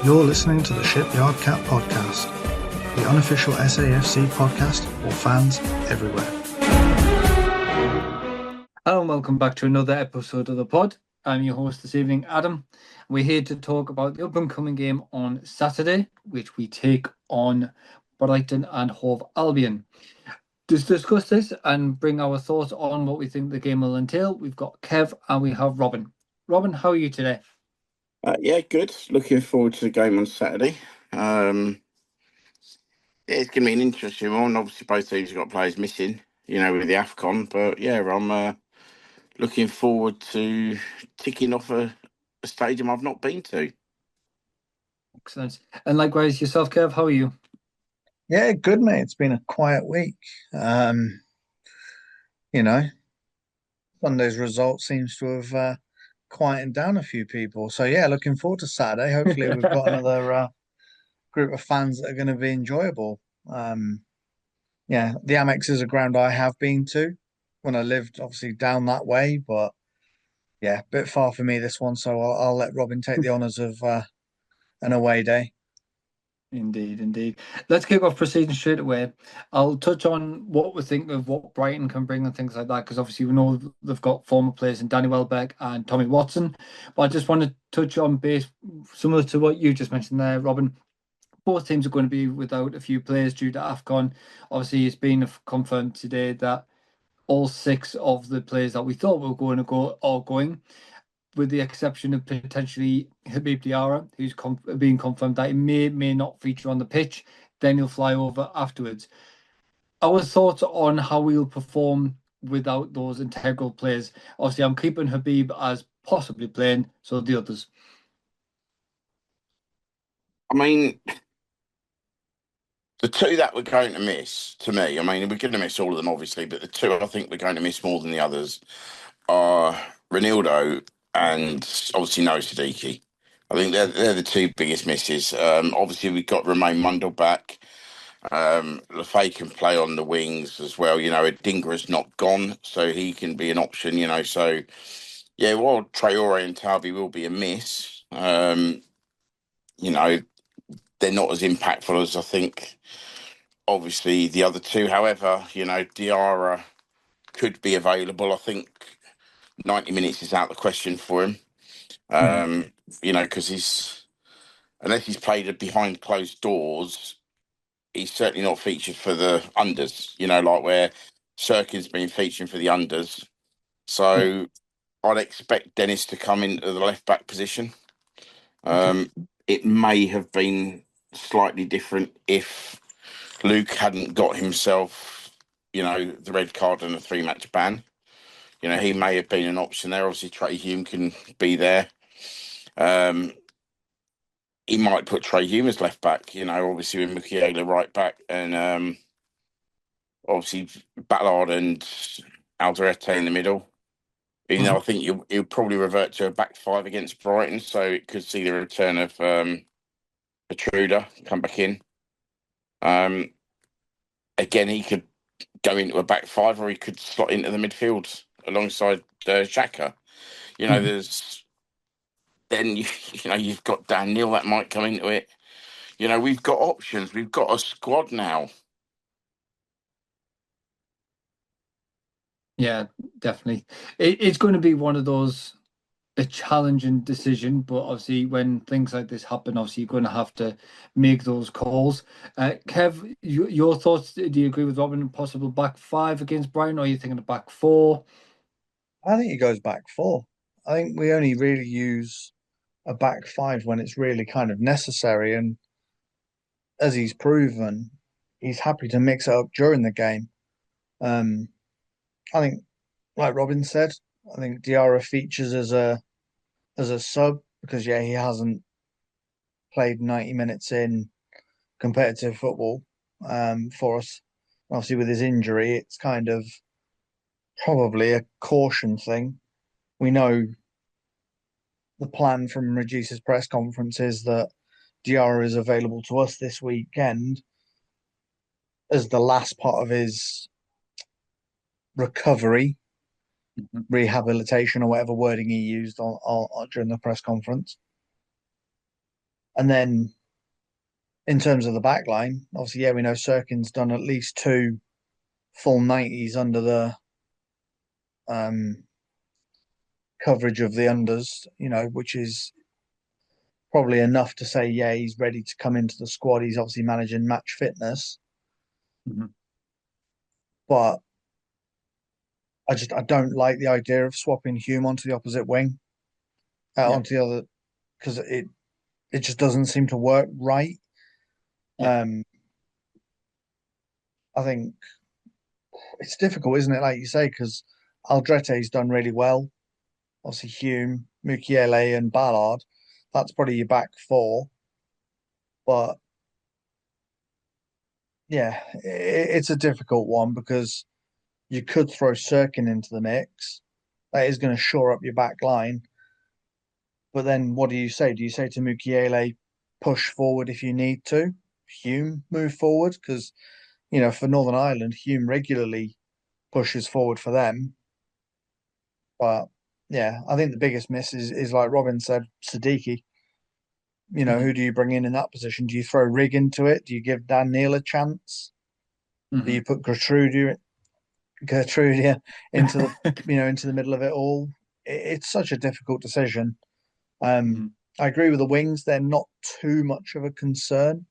You're listening to the Shipyard Cat Podcast, the unofficial SAFC podcast for fans everywhere. Hello and welcome back to another episode of the pod. I'm your host this evening, Adam. We're here to talk about the up-and-coming game on Saturday, which we take on Brighton and Hove Albion. To discuss this and bring our thoughts on what we think the game will entail, we've got Kev and we have Robin. Robin, how are you today? Yeah, good. Looking forward to the game on Saturday. It's going to be an interesting one. Obviously, both teams have got players missing, with the AFCON. But yeah, I'm looking forward to ticking off a stadium I've not been to. Excellent. And likewise, yourself, Kev, how are you? Yeah, good, mate. It's been a quiet week. Sunday's result seems to have quietened down a few people. So yeah, looking forward to Saturday. Hopefully we've got another group of fans that are going to be enjoyable. Yeah, the Amex is a ground I have been to when I lived obviously down that way, but yeah, a bit far for me this one. So I'll let Robin take the honours of an away day. Indeed. Let's kick off proceedings straight away. I'll touch on what we think of what Brighton can bring and things like that, because obviously we know they've got former players in Danny Welbeck and Tommy Watson. But I just want to touch on base similar to what you just mentioned there, Robin. Both teams are going to be without a few players due to AFCON. Obviously, it's been confirmed today that all 6 of the players that we thought were going to go are going, with the exception of potentially Habib Diarra, who's being confirmed that he may not feature on the pitch. Then he'll fly over afterwards. Our thoughts on how we'll perform without those integral players. Obviously, I'm keeping Habib as possibly playing, so the others. I mean, the two that we're going to miss, to me, we're going to miss all of them, obviously, but the two I think we're going to miss more than the others are Ronaldo and obviously No Siddiqui. I think they're the two biggest misses. Obviously, we've got Romain Mundle back. Lafay can play on the wings as well. Adingra's not gone, so he can be an option. So yeah, while Traore and Tavi will be a miss, they're not as impactful as I think. Obviously, the other two. However, Diarra could be available. I think 90 minutes is out of the question for him. Because unless he's played behind closed doors, he's certainly not featured for the unders, like where Sirkin's been featuring for the unders. So I'd expect Dennis to come into the left back position. It may have been slightly different if Luke hadn't got himself, the red card and a 3-match ban. He may have been an option there. Obviously, Trey Hume can be there. He might put Trey Hume as left back, obviously with Mukiele right back, and obviously Ballard and Alderete in the middle. Even though I think he'll probably revert to a back 5 against Brighton, so it could see the return of Intruder come back in. Again, he could go into a back 5, or he could slot into the midfield alongside Xhaka. There's then you've got Dan Neil that might come into it. We've got options. We've got a squad now. Yeah, definitely. It's going to be one of those, a challenging decision, but obviously when things like this happen, obviously you're going to have to make those calls. Kev, your thoughts, do you agree with Robin, possible back 5 against Brighton, or are you thinking of back 4? I think he goes back 4. I think we only really use a back 5 when it's really kind of necessary. And as he's proven, he's happy to mix it up during the game. I think, like Robin said, I think Diarra features as a sub because he hasn't played 90 minutes in competitive football for us. Obviously, with his injury, it's kind of probably a caution thing. We know the plan from Regis's press conference is that Diarra is available to us this weekend as the last part of his recovery, rehabilitation, or whatever wording he used on during the press conference. And then in terms of the back line, obviously, yeah, we know Sirkin's done at least 2 full 90s under the um, coverage of the unders, which is probably enough to say, yeah, he's ready to come into the squad. He's obviously managing match fitness, but I don't like the idea of swapping Hume onto the opposite wing, onto the other, because it just doesn't seem to work right. I think it's difficult, isn't it? Like you say, because Aldrete's done really well. Obviously, Hume, Mukiele, and Ballard. That's probably your back 4. But yeah, it's a difficult one because you could throw Sirkin into the mix. That is going to shore up your back line. But then what do you say? Do you say to Mukiele, push forward if you need to? Hume, move forward? Because, for Northern Ireland, Hume regularly pushes forward for them. But yeah, I think the biggest miss is like Robin said, Siddiqui. Who do you bring in that position? Do you throw Rig into it? Do you give Dan Neil a chance? Do you put Gertrude into the middle of it all? It's such a difficult decision. I agree with the wings; they're not too much of a concern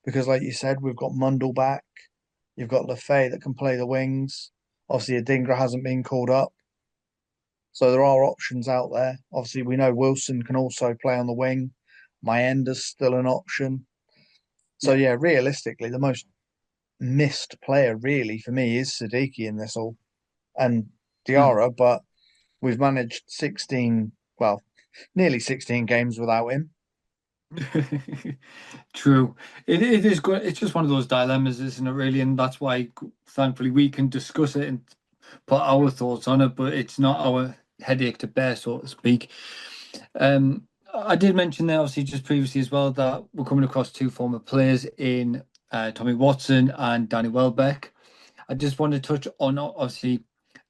because, like you said, we've got Mundell back. You've got Lefay that can play the wings. Obviously, Adingra hasn't been called up, so there are options out there. Obviously, we know Wilson can also play on the wing. Mayenda's still an option. So yeah, realistically, the most missed player really for me is Siddiqui in this all, and Diarra. But we've managed 16, well, nearly 16 games without him. True. It is good. It's just one of those dilemmas, isn't it, really? And that's why, thankfully, we can discuss it and put our thoughts on it, but it's not our headache to bear, so to speak. I did mention there, obviously, just previously as well, that we're coming across 2 former players in Tommy Watson and Danny Welbeck. I just want to touch on, obviously,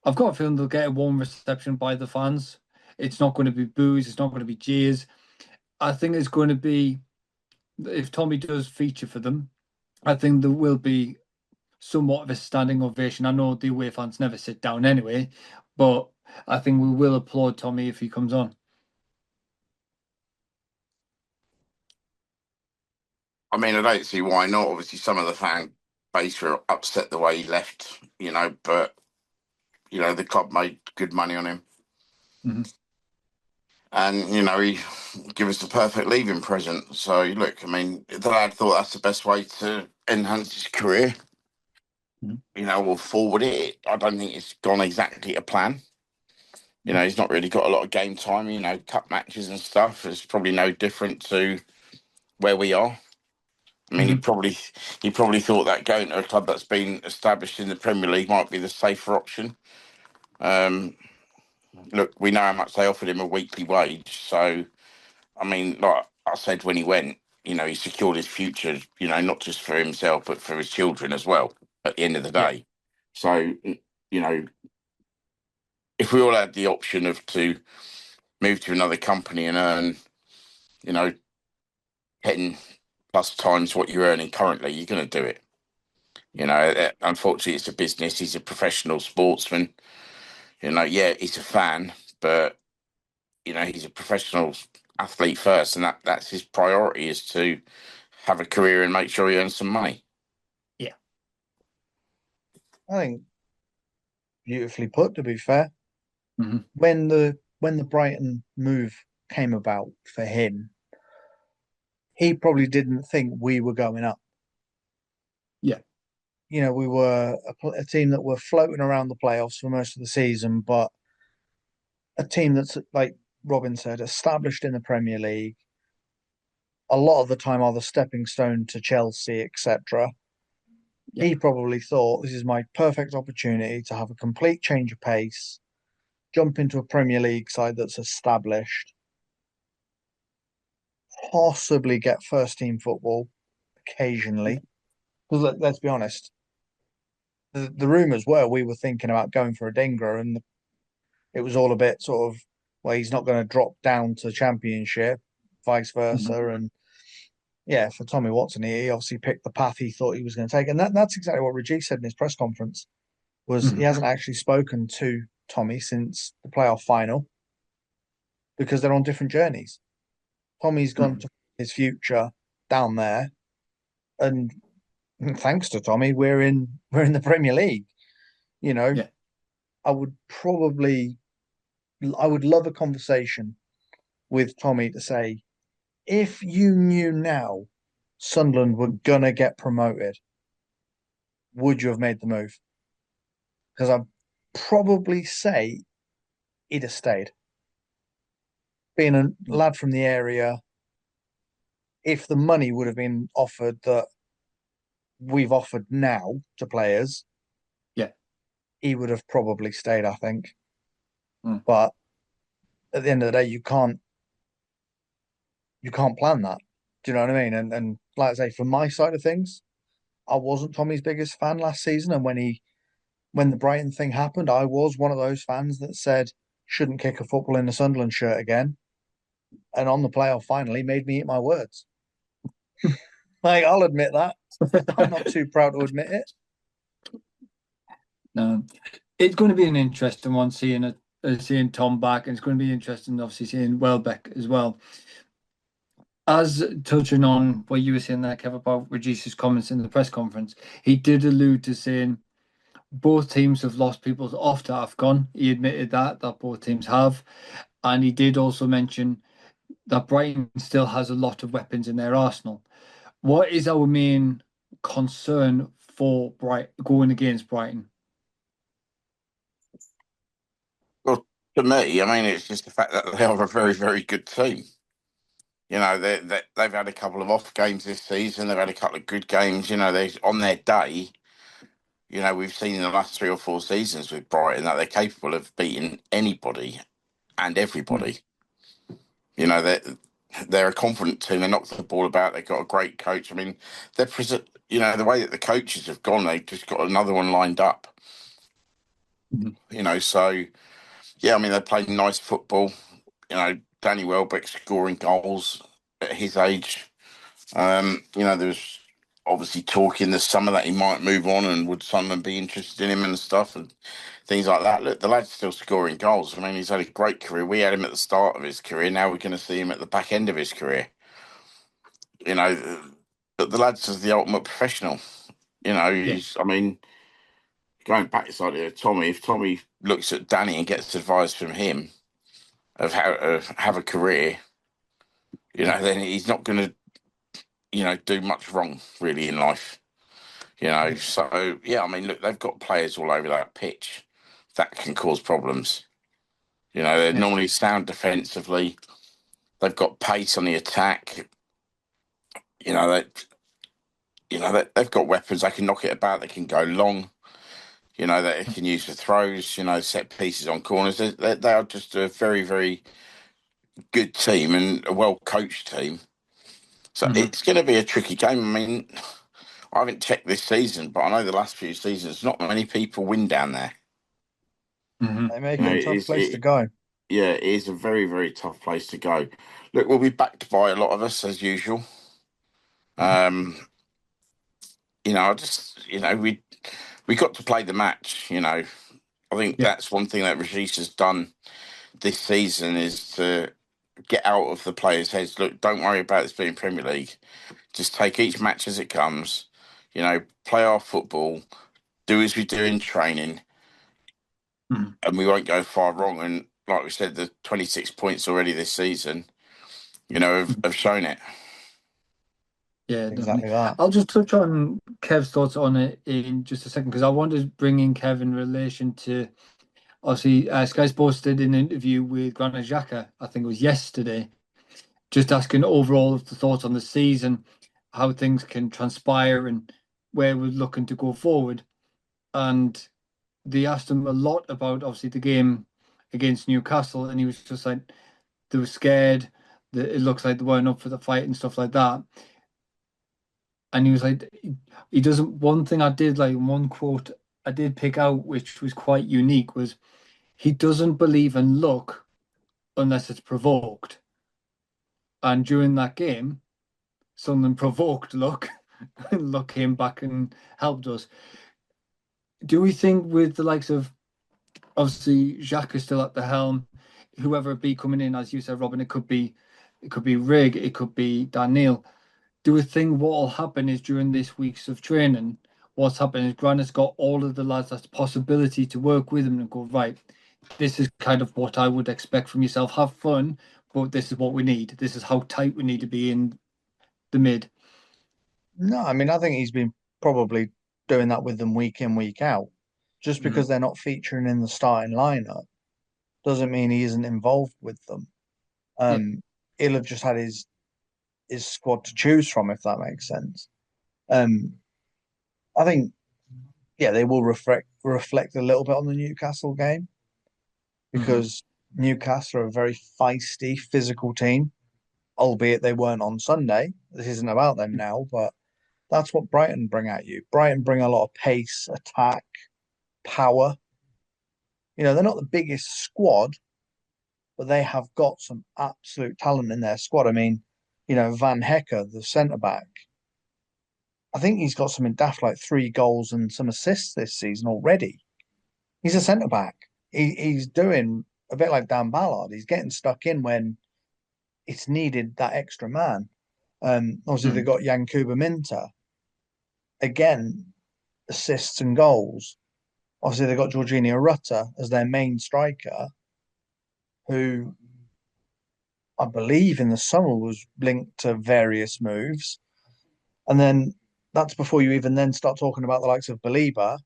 I've got a feeling they'll get a warm reception by the fans. It's not going to be boos, it's not going to be jeers. I think it's going to be, if Tommy does feature for them, I think there will be somewhat of a standing ovation. I know the away fans never sit down anyway, but I think we will applaud Tommy if he comes on. I mean, I don't see why not. Obviously, some of the fan base were upset the way he left, but, the club made good money on him. And, he gave us the perfect leaving present. So, look, I mean, the lad thought that's the best way to enhance his career. We'll forward it. I don't think it's gone exactly to plan. He's not really got a lot of game time, cup matches and stuff. It's probably no different to where we are. I mean, he probably thought that going to a club that's been established in the Premier League might be the safer option. Look, we know how much they offered him a weekly wage. So, I mean, like I said when he went, he secured his future, not just for himself, but for his children as well at the end of the day. So, if we all had the option of to move to another company and earn, 10 plus times what you're earning currently, you're going to do it. Unfortunately, it's a business. He's a professional sportsman. Yeah, he's a fan, but, he's a professional athlete first, and that's his priority, is to have a career and make sure he earns some money. Yeah. I think beautifully put, to be fair. Mm-hmm. When the Brighton move came about for him, he probably didn't think we were going up. Yeah. We were a team that were floating around the playoffs for most of the season, but a team that's, like Robin said, established in the Premier League. A lot of the time are the stepping stone to Chelsea, etc. He probably thought, this is my perfect opportunity to have a complete change of pace, jump into a Premier League side that's established, possibly get first team football occasionally. Because let's be honest, the rumours were we were thinking about going for Adingra, and it was all a bit sort of, well, he's not going to drop down to Championship, vice versa. And yeah, for Tommy Watson, he obviously picked the path he thought he was going to take, and that's exactly what Rajiv said in his press conference. Was he hasn't actually spoken to Tommy since the playoff final because they're on different journeys. Tommy's gone to his future down there, and thanks to Tommy, we're in the Premier League. You know, Yeah. I would love a conversation with Tommy to say, if you knew now Sunderland were gonna get promoted, would you have made the move? Because I'd probably say he'd have stayed. Being a lad from the area, if the money would have been offered that we've offered now to players, Yeah. he would have probably stayed, I think. But at the end of the day, you can't plan that. Do you know what I mean? And like I say, from my side of things, I wasn't Tommy's biggest fan last season, and when the Brighton thing happened, I was one of those fans that said shouldn't kick a football in a Sunderland shirt again. And on the playoff final, he made me eat my words. Like, I'll admit that. I'm not too proud to admit it. No, it's going to be an interesting one seeing Tom back, and it's going to be interesting, obviously, seeing Welbeck as well. As touching on what you were saying there, Kev, about Regis's comments in the press conference, he did allude to saying both teams have lost people off to AFCON. He admitted that both teams have. And he did also mention that Brighton still has a lot of weapons in their arsenal. What is our main concern for going against Brighton? Well, to me, I mean, it's just the fact that they are a very, very good team. You know, they've had a couple of off games this season. They've had a couple of good games. You know, they on their day. You know, we've seen in the last 3 or 4 seasons with Brighton that they're capable of beating anybody and everybody. You know, they're a confident team. They knock the ball about. They've got a great coach. I mean, you know, the way that the coaches have gone, they've just got another one lined up. You know, so yeah, I mean, they're playing nice football. You know, Danny Welbeck scoring goals at his age. You know, there's obviously talk in the summer that he might move on, and would Sunderland be interested in him and stuff and things like that. Look, the lad's still scoring goals. I mean, he's had a great career. We had him at the start of his career. Now we're going to see him at the back end of his career. You know, but the lad's is the ultimate professional. You know, I mean, going back to this idea of Tommy, if Tommy looks at Danny and gets advice from him of how to have a career, you know, then he's not going to, you know, do much wrong really in life. You know, so yeah, I mean, look, they've got players all over that pitch that can cause problems. You know, they're normally sound defensively. They've got pace on the attack. You know they've got weapons. They can knock it about. They can go long. You know, they can use the throws. You know, set pieces on corners. They are just a very, very good team and a well coached team. So it's going to be a tricky game. I mean, I haven't checked this season, but I know the last few seasons, not many people win down there. They make it a tough place to go. Yeah, it is a very, very tough place to go. Look, we'll be backed by a lot of us as usual. You know, we got to play the match. You know, I think that's one thing that Regis has done this season is to get out of the players' heads. Look, don't worry about this being Premier League. Just take each match as it comes. You know, play our football, do as we do in training, and we won't go far wrong. And like we said, the 26 points already this season, you know, have shown it. Yeah, exactly definitely. that. I'll just touch on Kev's thoughts on it in just a second because I wanted to bring in Kev in relation to obviously Sky Sports did an interview with Granit Xhaka, I think it was yesterday, just asking overall the thoughts on the season, how things can transpire and where we're looking to go forward. And they asked him a lot about obviously the game against Newcastle, and he was just like they were scared that it looks like they weren't up for the fight and stuff like that. And he was like, he doesn't. One thing I did like, one quote I did pick out, which was quite unique, was he doesn't believe in luck unless it's provoked. And during that game, Sunderland provoked luck, and luck came back and helped us. Do we think with the likes of, obviously Jacques is still at the helm, whoever it be coming in, as you said, Robin, it could be Rig, it could be Daniel. Do we think what will happen is during this weeks of training, what's happening is Granite's got all of the lads that's possibility to work with him and go, right, this is kind of what I would expect from yourself. Have fun, but this is what we need. This is how tight we need to be in the mid. No, I mean, I think he's been probably doing that with them week in, week out. Just because they're not featuring in the starting lineup doesn't mean he isn't involved with them. He'll have just had his squad to choose from, if that makes sense. I think, they will reflect a little bit on the Newcastle game because Newcastle are a very feisty, physical team, albeit they weren't on Sunday. This isn't about them now, but that's what Brighton bring at you. Brighton bring a lot of pace, attack, power. They're not the biggest squad, but they have got some absolute talent in their squad. I mean, Van Hecker, the centre back, I think he's got something daft like 3 goals and some assists this season already. He's a centre back. He's doing a bit like Dan Ballard. He's getting stuck in when it's needed that extra man. Obviously, they've got Yankuba Minter. Again, assists and goals. Obviously, they've got Jorginho Rutter as their main striker, who I believe in the summer was linked to various moves. And then that's before you even then start talking about the likes of Baliba,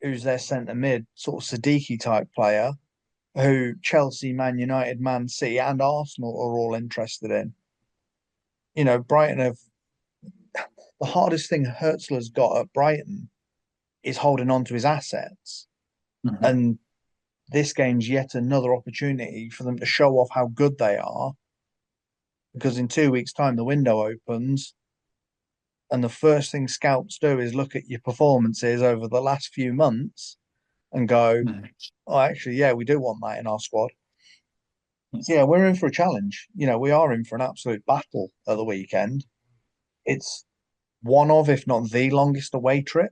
who's their centre mid, sort of Siddiqui type player, who Chelsea, Man United, Man City, and Arsenal are all interested in. Brighton have the hardest thing Herzler's got at Brighton is holding on to his assets. And this game's yet another opportunity for them to show off how good they are. Because in 2 weeks' time, the window opens, and the first thing scouts do is look at your performances over the last few months and go, oh, actually, we do want that in our squad. So, we're in for a challenge. We are in for an absolute battle at the weekend. It's one of, if not the longest away trip.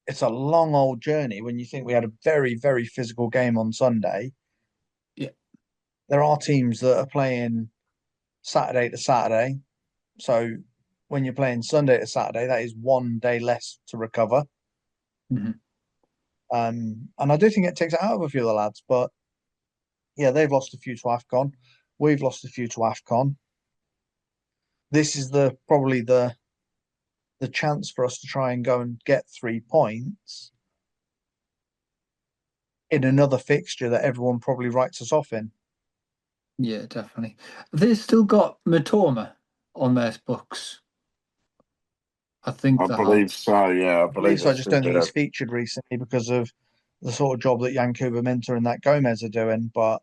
It's a long old journey when you think we had a very, very physical game on Sunday. There are teams that are playing Saturday to Saturday. So when you're playing Sunday to Saturday, that is 1 day less to recover. And I do think it takes it out of a few of the lads, but they've lost a few to AFCON. We've lost a few to AFCON. This is probably the chance for us to try and go and get 3 points in another fixture that everyone probably writes us off in. Yeah, definitely. They've still got Matoma on their books. I believe so. Yeah, I believe so. I just don't think he's featured recently because of the sort of job that Yankuba Minter and that Gomez are doing. But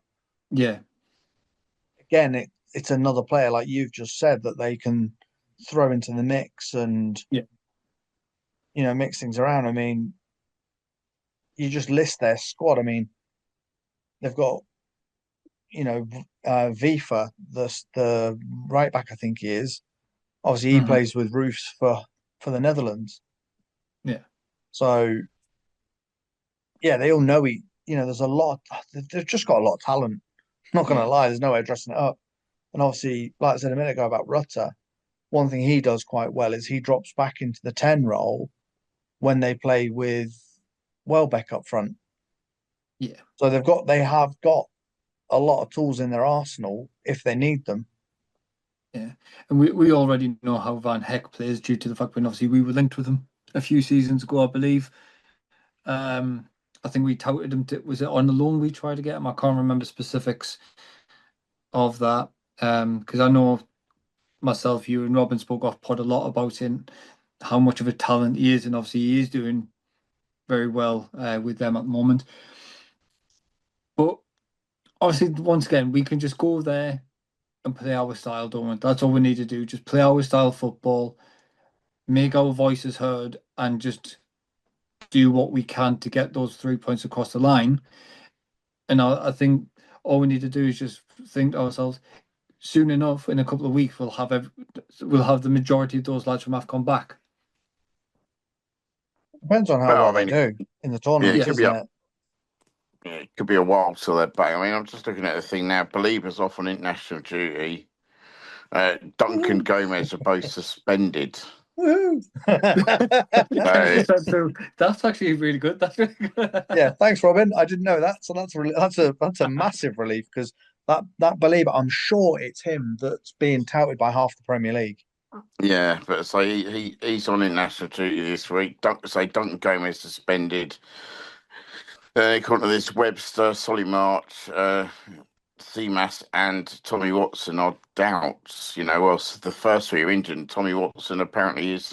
again, it's another player like you've just said that they can throw into the mix and mix things around. I mean, you just list their squad. I mean, they've got Vifa, the right back, I think he is. Obviously, he plays with Roofs for the Netherlands. So they all know there's a lot. They've just got a lot of talent. I'm not going to lie, there's no way of dressing it up. And obviously, like I said a minute ago about Rutter, one thing he does quite well is he drops back into the 10 role when they play with Welbeck up front. So they have got a lot of tools in their arsenal if they need them. And we already know how Van Heck plays due to the fact when obviously we were linked with him a few seasons ago, I believe. I think we touted him was it on the loan we tried to get him? I can't remember specifics of that. Because I know myself, you and Robin spoke off pod a lot about him, how much of a talent he is, and obviously he is doing very well with them at the moment. But obviously, once again, we can just go there and play our style, don't we? That's all we need to do. Just play our style football, make our voices heard, and just do what we can to get those 3 points across the line. And I think all we need to do is just think to ourselves, soon enough, in a couple of weeks, we'll have the majority of those lads from AFCON back. Depends on how well they do in the tournament, it could isn't it? It could be a while till they're back. I mean, I'm just looking at the thing now. Belieber's off on international duty. Duncan Gomez are both suspended. Woohoo! That's actually really good. That's really good. Yeah, thanks, Robin. I didn't know that, so that's a massive relief, because that Belieber, I'm sure it's him that's being touted by half the Premier League. Yeah, but so he's on international duty this week. Duncan Gomez suspended. According to this, Webster, Solly March, Seamas, and Tommy Watson are doubts. Well, the first three are injured. Tommy Watson apparently is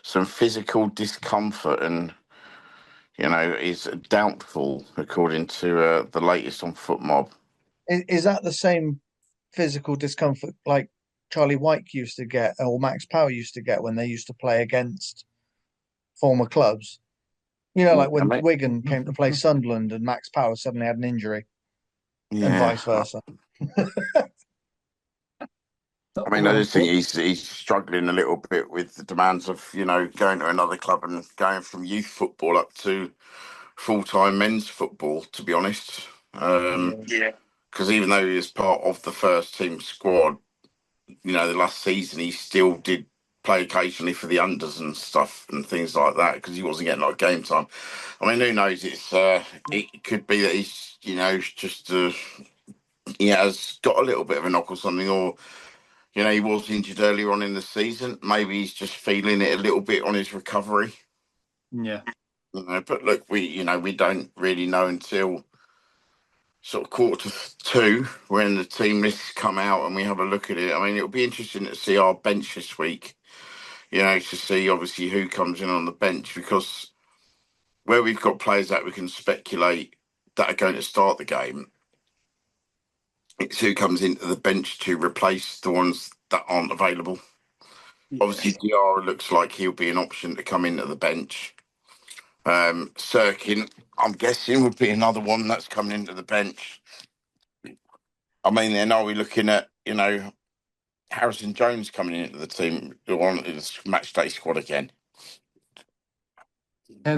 some physical discomfort and is doubtful, according to the latest on FootMob. Is that the same physical discomfort like Charlie White used to get, or Max Power used to get when they used to play against former clubs? Like when Wigan came to play Sunderland and Max Power suddenly had an injury, and vice versa. I mean, I just think he's struggling a little bit with the demands of, going to another club and going from youth football up to full-time men's football, to be honest. Because even though he was part of the first team squad, the last season, he still did play occasionally for the unders and stuff and things like that, because he wasn't getting a lot of game time. I mean, who knows? It could be that he's, just he has got a little bit of a knock or something, or he was injured earlier on in the season. Maybe he's just feeling it a little bit on his recovery. Yeah. But look, we don't really know until sort of quarter to two, when the team lists come out and we have a look at it. I mean, it'll be interesting to see our bench this week, to see obviously who comes in on the bench, because where we've got players that we can speculate that are going to start the game, it's who comes into the bench to replace the ones that aren't available. Yeah. Obviously, Diarra looks like he'll be an option to come into the bench. Sirkin, I'm guessing, would be another one that's coming into the bench. I mean, then are we looking at, Harrison Jones coming into the team on his match day squad again? I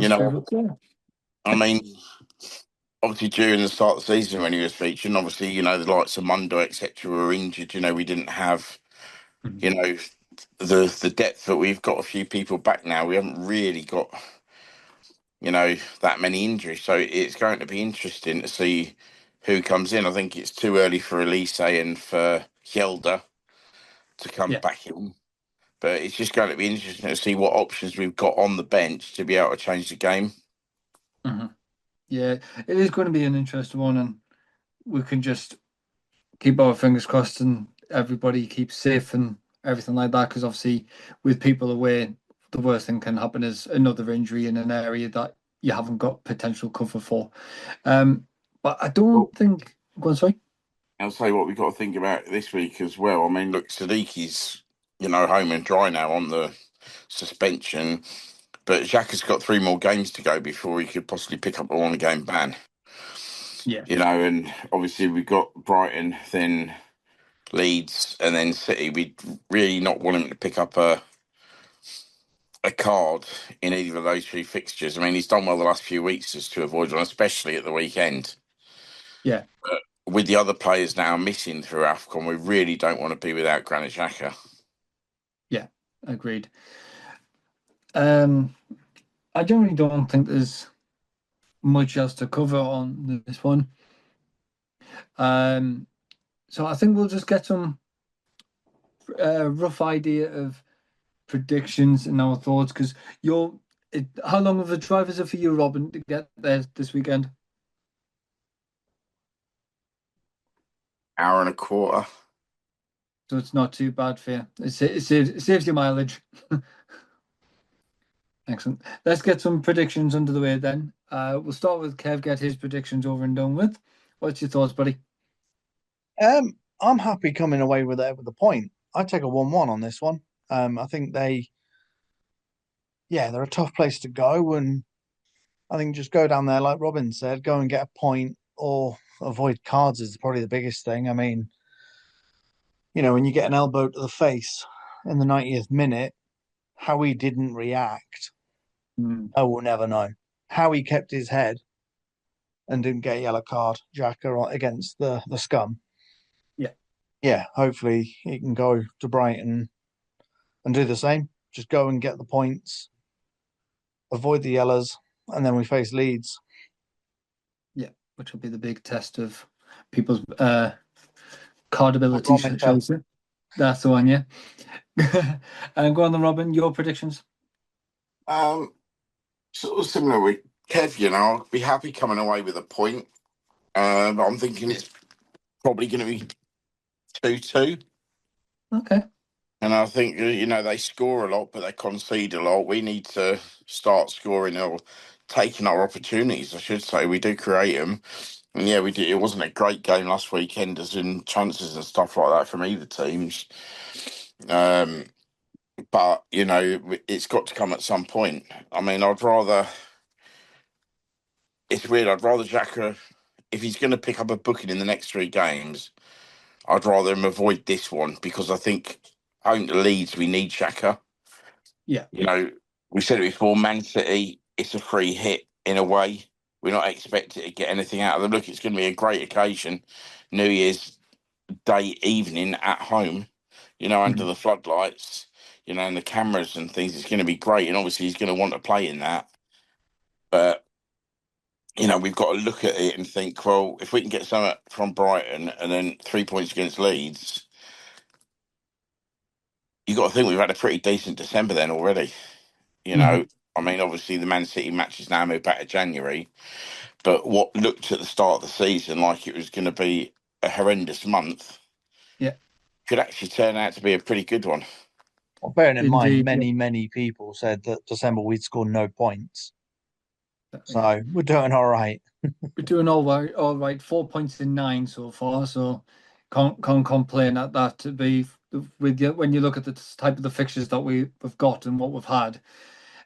mean, obviously during the start of the season when he was featuring, obviously, the likes of Mundo, etc., were injured. We didn't have, the depth that we've got. A few people back now. We haven't really got, that many injuries. So it's going to be interesting to see who comes in. I think it's too early for Elise and for Hjelde to come back in. But it's just going to be interesting to see what options we've got on the bench to be able to change the game. Mm-hmm. Yeah, it is going to be an interesting one, and we can just keep our fingers crossed and everybody keeps safe and everything like that, because obviously with people away, the worst thing can happen is another injury in an area that you haven't got potential cover for. But I don't think... Go on, sorry. I'll say what we've got to think about this week as well. I mean, look, Sadiqi's, home and dry now on the suspension, but Xhaka's got 3 more games to go before he could possibly pick up a one-game ban. Yeah. And obviously we've got Brighton, then Leeds, and then City. We really not want him to pick up a card in either of those 3 fixtures. I mean, he's done well the last few weeks just to avoid one, especially at the weekend. Yeah. But with the other players now missing through AFCON, we really don't want to be without Granit Xhaka. Yeah, agreed. I generally don't think there's much else to cover on this one. So I think we'll just get some rough idea of predictions and our thoughts, because how long of a drive is it for you, Robin, to get there this weekend? Hour and a quarter. So it's not too bad for you. It saves you mileage. Excellent. Let's get some predictions under the way then. We'll start with Kev, get his predictions over and done with. What's your thoughts, buddy? I'm happy coming away with it with a point. I'd take a 1-1 on this one. I think they're a tough place to go, and I think just go down there, like Robin said, go and get a point or avoid cards is probably the biggest thing. I mean, when you get an elbow to the face in the 90th minute, how he didn't react, I will never know. How he kept his head and didn't get a yellow card, Xhaka, against the scum. Yeah. Yeah, hopefully he can go to Brighton and do the same. Just go and get the points, avoid the yellows, and then we face Leeds. Yeah, which will be the big test of people's card ability, shall we say. That's the one, yeah. And go on then, Robin, your predictions. Sort of similar with Kev, I'd be happy coming away with a point. But I'm thinking it's probably going to be 2-2. Okay. And I think, they score a lot, but they concede a lot. We need to start scoring or taking our opportunities, I should say. We do create them. And yeah, we did. It wasn't a great game last weekend, as in chances and stuff like that from either teams. But, it's got to come at some point. I mean, it's weird. I'd rather Xhaka, if he's going to pick up a booking in the next 3 games, I'd rather him avoid this one because I think home to Leeds, we need Xhaka. Yeah. We said it before, Man City, it's a free hit in a way. We're not expected to get anything out of them. Look, it's going to be a great occasion. New Year's Day evening at home, under the floodlights, and the cameras and things. It's going to be great. And obviously he's going to want to play in that. But, we've got to look at it and think, well, if we can get something from Brighton and then 3 points against Leeds, you've got to think we've had a pretty decent December then already. I mean, obviously the Man City matches now moved back to January, but what looked at the start of the season like it was going to be a horrendous month, could actually turn out to be a pretty good one. Well, bearing in mind, Indeed, many people said that December we'd score no points. So we're doing all right. We're doing all right. 4 points in 9 so far, so can't complain at that. To be with you when you look at the type of the fixtures that we've got and what we've had.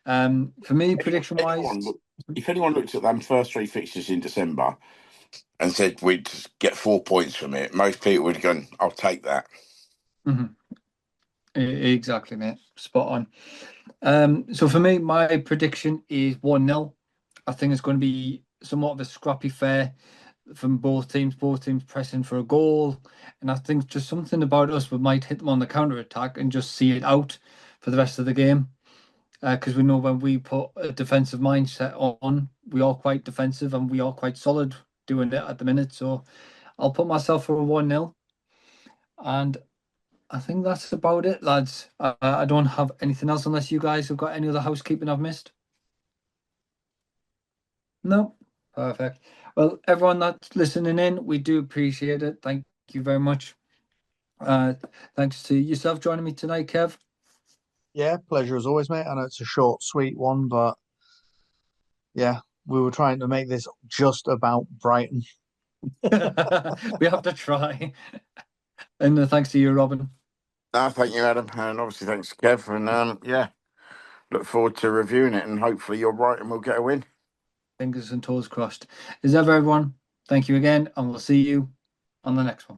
For me, prediction wise, if anyone looked at them first 3 fixtures in December and said we'd get 4 points from it, most people would have gone, "I'll take that." Exactly, mate. Spot on. So for me, my prediction is 1-0. I think it's going to be somewhat of a scrappy affair from both teams pressing for a goal. And I think just something about us, we might hit them on the counter attack and just see it out for the rest of the game. Because we know when we put a defensive mindset on, we are quite defensive and we are quite solid doing it at the minute. So I'll put myself for a 1-0. And I think that's about it, lads. I don't have anything else unless you guys have got any other housekeeping I've missed. No? Perfect. Well, everyone that's listening in, we do appreciate it. Thank you very much. Thanks to yourself joining me tonight, Kev. Yeah, pleasure as always, mate. I know it's a short, sweet one, but yeah, we were trying to make this just about Brighton. We have to try. And thanks to you, Robin. No, thank you, Adam. And obviously thanks, Kev. And yeah, look forward to reviewing it and hopefully you're right and we'll get a win. Fingers and toes crossed. As ever, everyone, thank you again, and we'll see you on the next one.